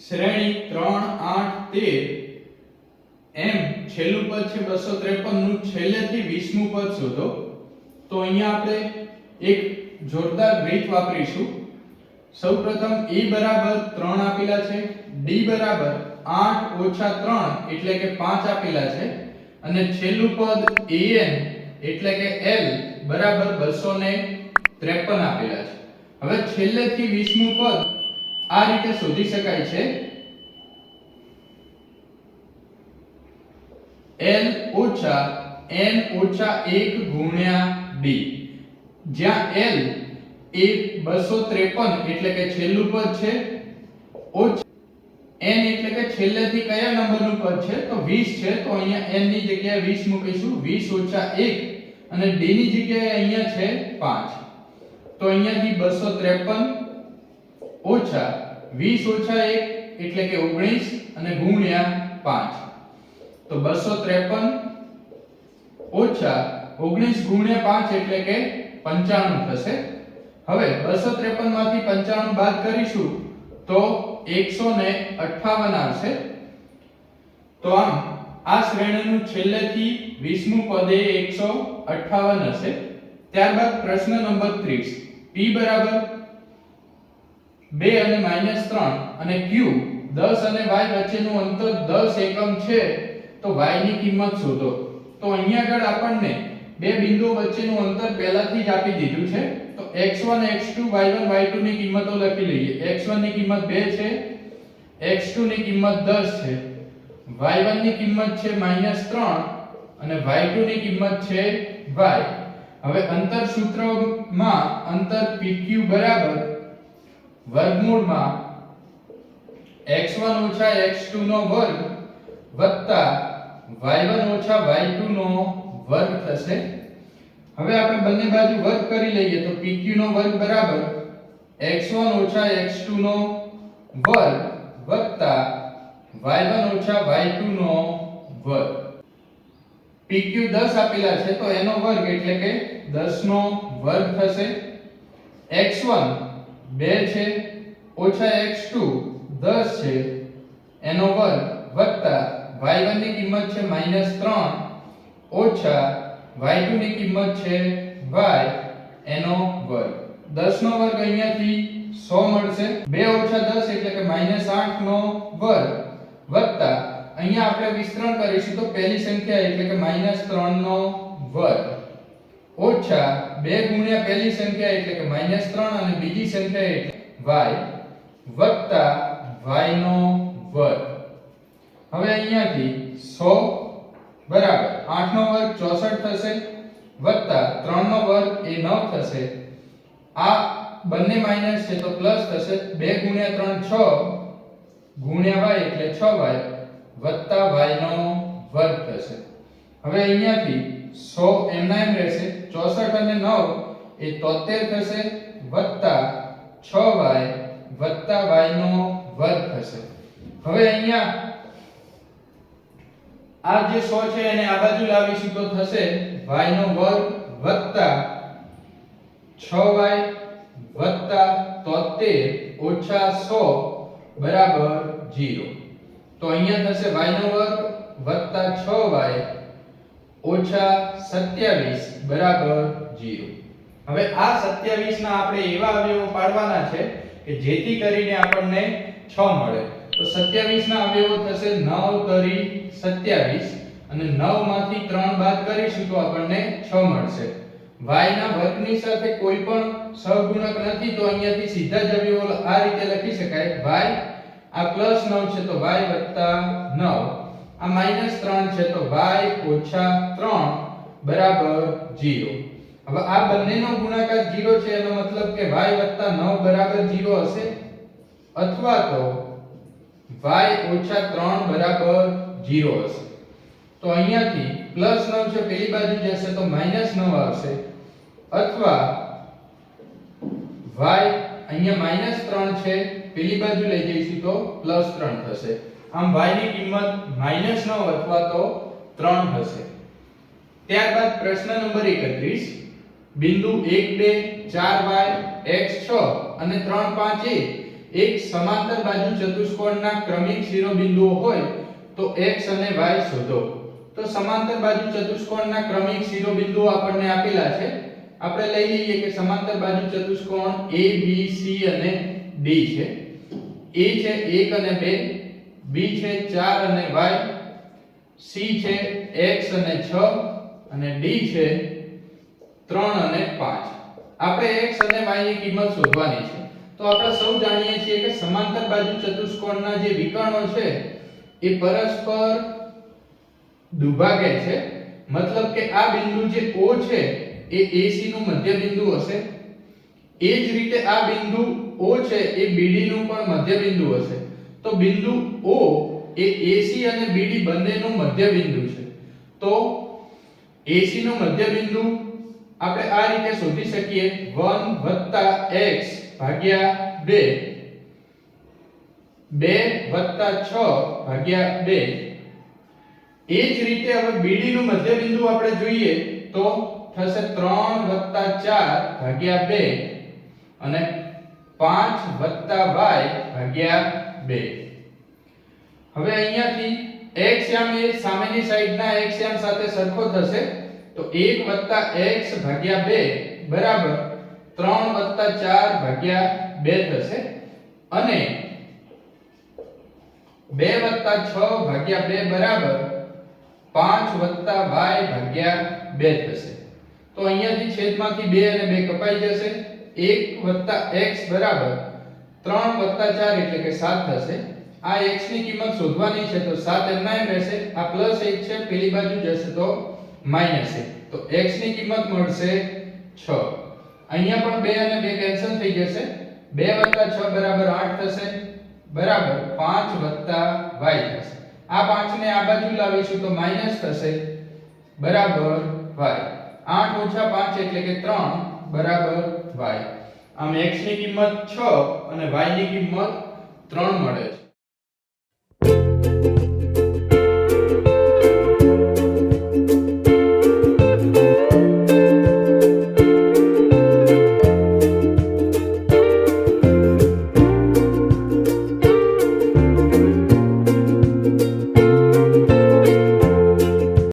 શ્રેણી 3 8 13 એમ છેલ્લું પદ છે 253 નું છેલ્લેથી 20મું પદ શોધો. તો અહીંયા આપણે એક જોરદાર રીત વાપરીશું. સૌપ્રથમ a બરાબર 3 આપેલા છે, d બરાબર 8 ઓછા 3 એટલે કે 5 આપેલા છે અને છેલ્લું પદ an એટલે કે l બરાબર 253 આપેલા છે. હવે છેલ્લેથી 20મું પદ આ રીતે શોધી શકાય છે. l ઓછા n ઓછા 1 ગુણ્યા d, જ્યાં l એ 253 એટલે કે છેલ્લું પદ છે, ઓછા n એટલે કે છેલ્લેથી કયા નંબરનું પદ છે તો 20 છે, તો અહીંયા n ની જગ્યાએ 20 મૂકીશું. 20 ઓછા 1 અને d ની જગ્યાએ અહીંયા છે 5, તો અહીંયાથી 253 ઓછા 20 ઓછા 1 એટલે કે 19 અને ગુણ્યા 5, તો 253 ઓછા 19 ગુણ્યા 5 એટલે કે 95 થશે. હવે 253 માંથી 95 બાદ કરીશું તો 158 આવશે. તો આમ આ શ્રેણીનું છેલ્લેથી 20મું પદ એ 158 હશે. ત્યારબાદ પ્રશ્ન નંબર 30, p બરાબર 2 અને -3 અને q 10 અને y વચ્ચેનું અંતર 10 એકમ છે, તો y ની કિંમત શોધો. તો અહીંયા આગળ આપણને બે બિંદુઓ વચ્ચેનું અંતર પહેલાથી જ આપી દીધું છે, તો x1 x2 y1 y2 ની કિંમતો લખી લઈએ. x1 ની કિંમત 2 છે, x2 ની કિંમત 10 છે, y1 ની કિંમત છે -3 અને y2 ની કિંમત છે y. હવે અંતર સૂત્રમાં અંતર pq બરાબર વર્ગમૂળમાં x1 ઓછા x2 નો વર્ગ વત્તા y1 ઓછા y2 નો વર્ગ થશે. હવે આપણે બંને બાજુ વર્ગ કરી લઈએ તો pq નો વર્ગ બરાબર x1 ઓછા x2 નો વર્ગ વત્તા y1 ઓછા y2 નો વર્ગ. pq 10 આપેલા છે તો એનો વર્ગ એટલે કે 10 નો વર્ગ થશે. x1 2 છે ઓછા x2 10 છે એનો વર્ગ વત્તા y1 ની કિંમત છે -3 ઓછા y2 ની કિંમત છે y એનો વર્ગ. 10 નો વર્ગ અહીંયાથી 100 મળશે. 2 ઓછા 10 એટલે કે -8 નો વર્ગ વત્તા અહીંયા આપણે વિસ્તરણ કરીશું તો પહેલી સંખ્યા એટલે કે -3 નો વર્ગ ઓછા 2 ગુણ્યા પહેલી સંખ્યા એટલે કે -3 અને બીજી સંખ્યા એટલે y વત્તા y નો વર્ગ. હવે અહીંયાથી 100 બરાબર 8 નો વર્ગ 64 થશે વત્તા 3 નો વર્ગ એ 9 થશે. આ બંને માઈનસ છે તો પ્લસ થશે. 2 ગુણ્યા 3 6 ગુણ્યા y એટલે 6y વત્તા y નો વર્ગ થશે. હવે અહીંયાથી 100 એમના એમ રહેશે. 64 અને 9 એ 73 થશે વત્તા 6y વત્તા y નો વર્ગ થશે. હવે અહીંયા આ જે 100 છે એને આ બાજુ લાવીશું તો થશે y નો વર્ગ વત્તા 6y વત્તા 73 ઓછા 100 બરાબર 0. તો અહીંયા થશે y નો વર્ગ વત્તા 6y ઓછા 27 બરાબર 0. હવે આ 27 ના આપણે એવા અવયવો પાડવાના છે કે જેથી કરીને આપણને 6 મળે. તો 27 ના અવયવો થશે 9 તરી 27 અને 9 માંથી 3 બાદ કરીશું તો આપણને 6 મળશે. y ના વર્ગની સાથે કોઈ પણ સહગુણક નથી તો અહીંયાથી સીધા જ અવયવો આ રીતે લખી શકાય. y આ +9 છે તો y + 9, આ -3 છે તો y - 3 બરાબર 0. હવે આ બંનેનો ગુણાકાર 0 છે એનો મતલબ કે y + 9 બરાબર 0 હશે અથવા તો y - 3 બરાબર 0 હશે. તો અહીંયાથી +9 છે પેલી બાજુ જશે તો -9 આવશે અથવા y અહીંયા -3 છે પેલી બાજુ લઈ જઈશું તો +3 થશે. આમ y ની કિંમત -9 અથવા તો 3 હશે. ત્યારબાદ પ્રશ્ન નંબર 31 બિંદુ 1 2 4y x 6 અને 3 5 એ એક સમાંતર બાજુ ચતુષ્કોણના ક્રમિક શિરોબિંદુઓ હોય તો x અને y શોધો. તો સમાંતર બાજુ ચતુષ્કોણના ક્રમિક શિરોબિંદુઓ આપણને આપેલા છે. આપણે લઈ લઈએ કે સમાંતર બાજુ ચતુષ્કોણ a b c અને d છે. a છે 1 અને 2, b છે 4 અને y, c છે x અને 6 અને d છે 3 અને 5. આપણે x અને y ની કિંમત શોધવાની છે. તો આપણે સૌ જાણીએ છીએ કે સમાંતર બાજુ ચતુષ્કોણના જે વિકર્ણો છે એ પરસ્પર દુભાગે છે. મતલબ કે આ બિંદુ જે O છે એ AC નું મધ્ય બિંદુ હશે. એ જ રીતે આ બિંદુ O છે એ BD નું પણ મધ્ય બિંદુ હશે. તો બિંદુ O એ AC અને BD બંનેનું મધ્ય બિંદુ છે. તો AC નું મધ્ય બિંદુ આપણે આ રીતે શોધી શકીએ 1 x ભાગ્યા 2 2 6 ભાગ્યા 2. એ જ રીતે હવે BD નું મધ્ય બિંદુ આપણે જોઈએ તો થશે 3 4 ભાગ્યા 2 અને 5 y ભાગ્યા 2. હવે અહીંયાથી x યામ એ સામેની સાઈડના x યામ સાથે સરખો થશે. તો 1 x ભાગ્યા 2 બરાબર 3 4 ભાગ્યા 2 થશે અને 2 6 ભાગ્યા 2 બરાબર 5 y ભાગ્યા 2 થશે. તો અહીંયાથી છેદમાંથી 2 અને 2 કપાઈ જશે. 1 x બરાબર 3 4 એટલે કે 7 થશે. આ x ની કિંમત શોધવાની છે તો 7 એમના એમ રહેશે. આ પ્લસ 1 છે પેલી બાજુ જશે તો માઈનસ 1. તો x ની કિંમત મળશે 6. અહીંયા પણ 2 અને 2 કેન્સલ થઈ જશે. 2 6 બરાબર 8 થશે બરાબર 5 y થશે. આ 5 ને આ બાજુ લાવીશું તો માઈનસ થશે બરાબર y. 8 - 5 એટલે કે 3 બરાબર y. આમ x ની કિંમત 6 અને y ની કિંમત 3 મળે છે.